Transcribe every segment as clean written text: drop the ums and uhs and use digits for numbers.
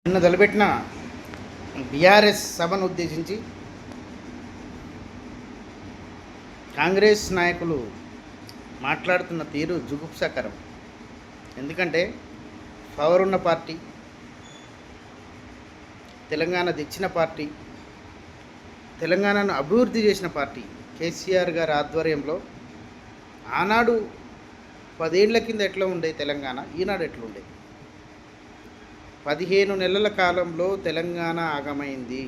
నిన్న తలపెట్టిన బీఆర్ఎస్ సభను ఉద్దేశించి కాంగ్రెస్ నాయకులు మాట్లాడుతున్న తీరు జుగుప్సాకరం. ఎందుకంటే పవర్ ఉన్న పార్టీ, తెలంగాణ తెచ్చిన పార్టీ, తెలంగాణను అభివృద్ధి చేసిన పార్టీ కేసీఆర్ గారి ఆధ్వర్యంలో ఆనాడు 10 ఏళ్ల కింద ఎట్లా ఉండే తెలంగాణ, ఈనాడు ఎట్లుండే. 15 నెలల కాలంలో తెలంగాణ ఆగమైంది.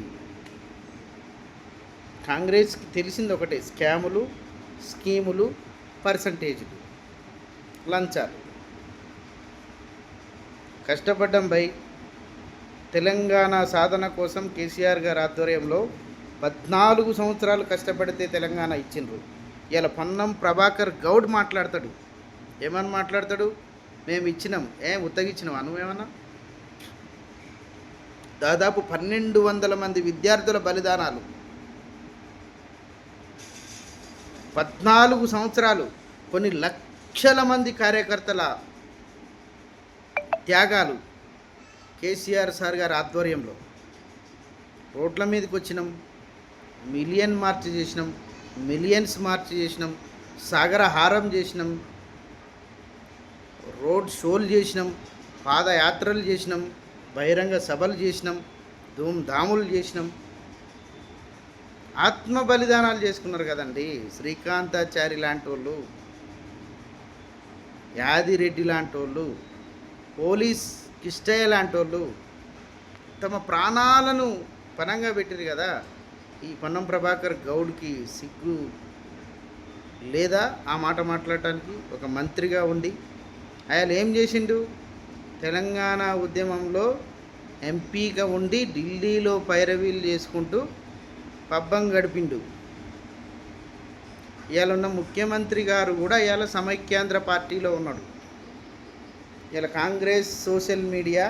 కాంగ్రెస్కి తెలిసింది ఒకటే, స్కాములు, స్కీములు, పర్సంటేజీలు, లంచాలు. కష్టపడ్డం బై తెలంగాణ సాధన కోసం కేసీఆర్ గారి ఆధ్వర్యంలో 14 సంవత్సరాలు కష్టపడితే తెలంగాణ ఇచ్చిండ్రు. ఇలా పొన్నం ప్రభాకర్ గౌడ్ మాట్లాడతాడు. ఏమని మాట్లాడతాడు? మేము ఇచ్చినాం. ఉత్తగిచ్చినావా నువ్వేమన్నా? దాదాపు 1200 మంది విద్యార్థుల బలిదానాలు, 14 సంవత్సరాలు, కొన్ని లక్షల మంది కార్యకర్తల త్యాగాలు కేసీఆర్ సార్ గారి ఆధ్వర్యంలో. రోడ్ల మీదకి వచ్చినాం, మిలియన్ మార్చ్ చేసినాం, మిలియన్స్ మార్చ్ చేసినాం, సాగరహారం చేసినాం, రోడ్ షోలు చేసినాం, పాదయాత్రలు చేసినాం, బహిరంగ సభలు చేసినాం, ధూమ్ధాములు చేసినాం. ఆత్మ బలిదానాలు చేసుకున్నారు కదండి. శ్రీకాంతాచారి లాంటి వాళ్ళు, యాదిరెడ్డి లాంటి వాళ్ళు, పోలీస్ కిష్టయ్య లాంటి వాళ్ళు తమ ప్రాణాలను పణంగా పెట్టారు కదా. ఈ పొన్నం ప్రభాకర్ గౌడ్కి సిగ్గు లేదా ఆ మాట మాట్లాడటానికి? ఒక మంత్రిగా ఉండి ఆయన ఏం చేసిండు? తెలంగాణ ఉద్యమంలో ఎంపీగా ఉండి ఢిల్లీలో పైరవీలు చేసుకుంటూ పబ్బం గడిపిండు. ఇవాళ ఉన్న ముఖ్యమంత్రి గారు కూడా ఇవాళ సమైక్యాంధ్ర పార్టీలో ఉన్నాడు. ఇలా కాంగ్రెస్ సోషల్ మీడియా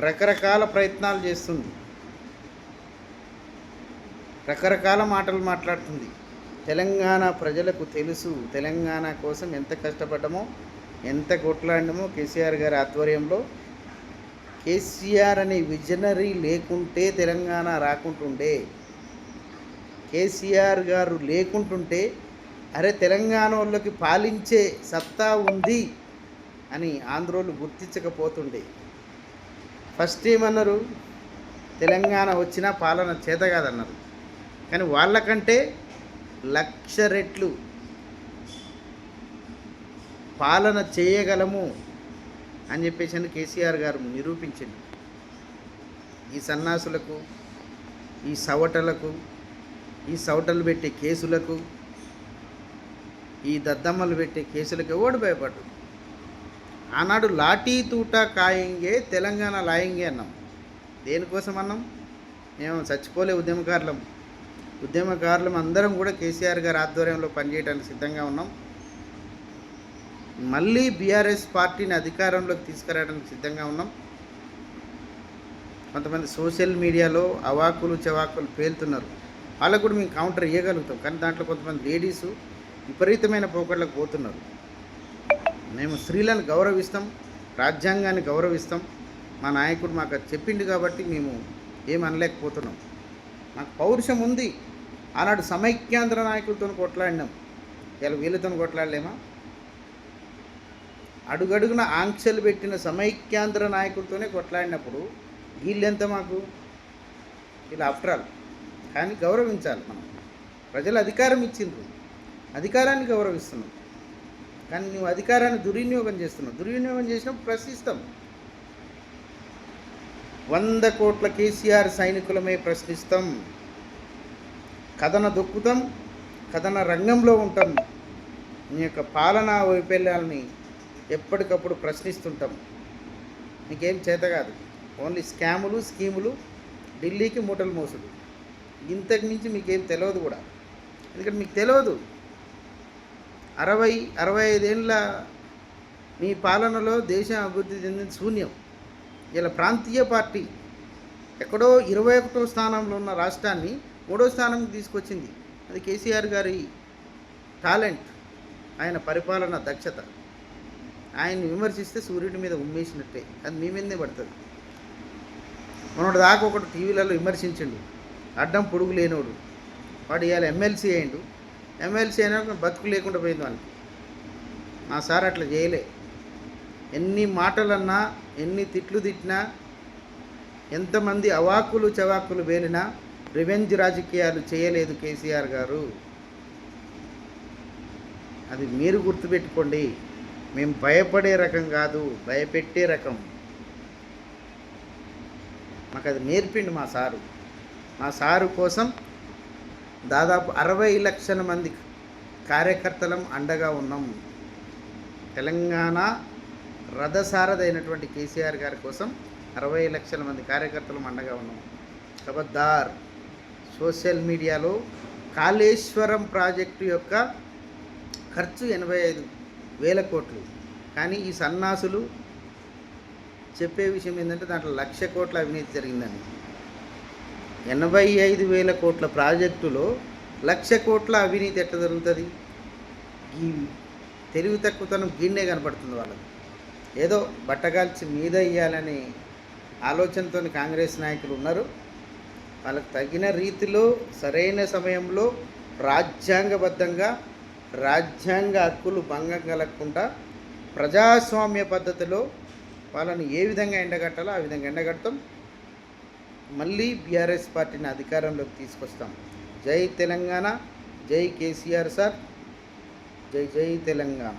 రకరకాల ప్రయత్నాలు చేస్తుంది, రకరకాల మాటలు మాట్లాడుతుంది. తెలంగాణ ప్రజలకు తెలుసు తెలంగాణ కోసం ఎంత కష్టపడ్డామో, ఎంత కొట్లాడినామో. కేసీఆర్ గారి ఆధ్వర్యంలో కేసీఆర్ అనే విజనరీ లేకుంటే తెలంగాణ రాకుంటుండే. కేసీఆర్ గారు లేకుంటుంటే అరే తెలంగాణ వాళ్ళకి పాలించే సత్తా ఉంది అని ఆంధ్రోళ్ళు గుర్తించకపోతుండే. ఫస్ట్ ఏమన్నారు? తెలంగాణ వచ్చినా పాలన చేత కాదన్నారు. కానీ వాళ్ళకంటే 1,00,000 రెట్లు పాలన చేయగలము అని చెప్పేసి కేసీఆర్ గారు నిరూపించింది. ఈ సన్నాసులకు, ఈ సవటలకు, ఈ సవటలు పెట్టే కేసులకు, ఈ దద్దమ్మలు పెట్టే కేసులకు ఎవడు భయపడ్డు? ఆనాడు లాఠీ తూటా కాయంగే తెలంగాణ లాయంగే అన్నాం. దేనికోసం అన్నాం? మేము చచ్చిపోలే ఉద్యమకారులం అందరం కూడా కేసీఆర్ గారి ఆధ్వర్యంలో పనిచేయడానికి సిద్ధంగా ఉన్నాం. మళ్ళీ బీఆర్ఎస్ పార్టీని అధికారంలోకి తీసుకురావడానికి సిద్ధంగా ఉన్నాం. కొంతమంది సోషల్ మీడియాలో అవాకులు చవాకులు పేలుతున్నారు. వాళ్ళకు కూడా మేము కౌంటర్ ఇవ్వగలుగుతాం. కానీ దాంట్లో కొంతమంది లేడీసు విపరీతమైన పోకడలకు పోతున్నారు. మేము స్త్రీలను గౌరవిస్తాం, రాజ్యాంగాన్ని గౌరవిస్తాం. మా నాయకుడు మాకు చెప్పిండు కాబట్టి మేము ఏమనలేకపోతున్నాం. మాకు పౌరుషం ఉంది. ఆనాడు సమైక్యాంధ్ర నాయకులతో కొట్లాడినాం, ఇలా వీళ్ళతో కొట్లాడలేమా? అడుగడుగున ఆంక్షలు పెట్టిన సమైక్యాంధ్ర నాయకులతోనే కొట్లాడినప్పుడు వీళ్ళెంత మాకు? ఇలా ఆఫ్టర్ ఆల్. కానీ గౌరవించాలి మనం. ప్రజలు అధికారం ఇచ్చిండ్రు, అధికారాన్ని గౌరవిస్తున్నాం. కానీ నువ్వు అధికారాన్ని దుర్వినియోగం చేస్తున్నావు. దుర్వినియోగం చేసినప్పుడు ప్రశ్నిస్తాం. 100 కోట్ల కేసీఆర్ సైనికులమే ప్రశ్నిస్తాం. కథన దొక్కుతాం, కథన రంగంలో ఉంటాం. నీ యొక్క పాలనా వైఫల్యాలని ఎప్పటికప్పుడు ప్రశ్నిస్తుంటాం. మీకేం చేత కాదు. ఓన్లీ స్కాములు, స్కీములు, ఢిల్లీకి మూటలు మోసుడు. ఇంతకు మించి మీకేం తెలియదు కూడా. ఎందుకంటే మీకు తెలియదు. 60-65 ఏళ్ళ మీ పాలనలో దేశం అభివృద్ధి చెందిన శూన్యం. ఇలా ప్రాంతీయ పార్టీ ఎక్కడో 21వ స్థానంలో ఉన్న రాష్ట్రాన్ని 3వ స్థానంకి తీసుకొచ్చింది. అది కేసీఆర్ గారి టాలెంట్, ఆయన పరిపాలన దక్షత. ఆయన్ని విమర్శిస్తే సూర్యుడి మీద ఉమ్మేసినట్టే, అది మీ మీదనే పడుతుంది. మనోడు దాకా ఒకటి టీవీలలో విమర్శించిండు, అడ్డం పొడుగు లేనోడు, వాడు ఇవాళ ఎమ్మెల్సీ అయ్యిండు. ఎమ్మెల్సీ అయినా బతుకు లేకుండా పోయింది వానికి. మా సార్ అట్లా చేయలే. ఎన్ని మాటలన్నా, ఎన్ని తిట్లు తిట్టినా, ఎంతమంది అవాకులు చవాకులు వేలినా రివెంజ్ రాజకీయాలు చేయలేదు కేసీఆర్ గారు. అది మీరు గుర్తుపెట్టుకోండి. మేము భయపడే రకం కాదు, భయపెట్టే రకం. మాకు అది నేర్పిండి మా సారు. మా సారు కోసం దాదాపు 60 లక్షల మంది కార్యకర్తలం అండగా ఉన్నాం. తెలంగాణ రథసారథైనటువంటి కేసీఆర్ గారి కోసం 60 లక్షల మంది కార్యకర్తలం అండగా ఉన్నాం. ఖబర్దార్, సోషల్ మీడియాలో కాళేశ్వరం ప్రాజెక్టు యొక్క ఖర్చు 85,000 కోట్లు. కానీ ఈ సన్నాసులు చెప్పే విషయం ఏంటంటే దాంట్లో 1,00,000 కోట్ల అవినీతి జరిగిందని. 85,000 కోట్ల ప్రాజెక్టులో 1,00,000 కోట్ల అవినీతి ఎట్లా జరుగుతుంది? ఈ తెలివి తక్కువతనం గిన్నె కనపడుతుంది వాళ్ళకి. ఏదో బట్టగాల్చి మీద ఇయ్యాలనే ఆలోచనతో కాంగ్రెస్ నాయకులు ఉన్నారు. వాళ్ళకు తగిన రీతిలో సరైన సమయంలో రాజ్యాంగబద్ధంగా రాజ్యాంగ హక్కులు భంగం కలగకుండా ప్రజాస్వామ్య పద్ధతిలో వాళ్ళని ఏ విధంగా ఎండగట్టాలో ఆ విధంగా ఎండగడతాం. మళ్ళీ బీఆర్ఎస్ పార్టీని అధికారంలోకి తీసుకొస్తాం. జై తెలంగాణ, జై కేసీఆర్ సార్, జై జై తెలంగాణ.